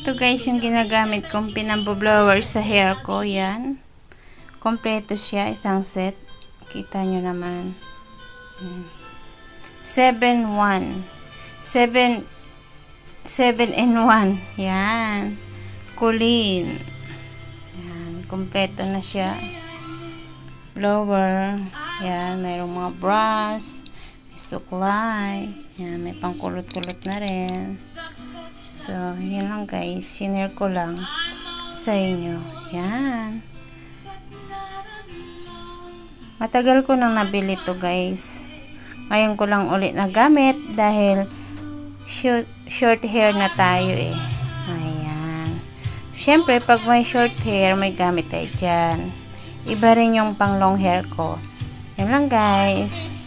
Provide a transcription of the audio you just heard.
Ito guys, yung ginagamit kong pinamboblower sa hair ko. Yan. Kompleto siya. Isang set. Kita nyo naman. 7-1. 7 in 1. Yan. Kulin. Yan. Kompleto na siya. Blower. Yan. Mayroong mga brush. May suklay. Yan. May pangkulot-kulot na rin. So, yun lang guys. Share ko lang sa inyo. Yan. Matagal ko nang nabili to guys. Ngayon ko lang ulit nagamit dahil short hair na tayo eh. Ayan. Siyempre, pag may short hair, may gamit tayo dyan. Iba rin yung pang long hair ko. Yan lang guys.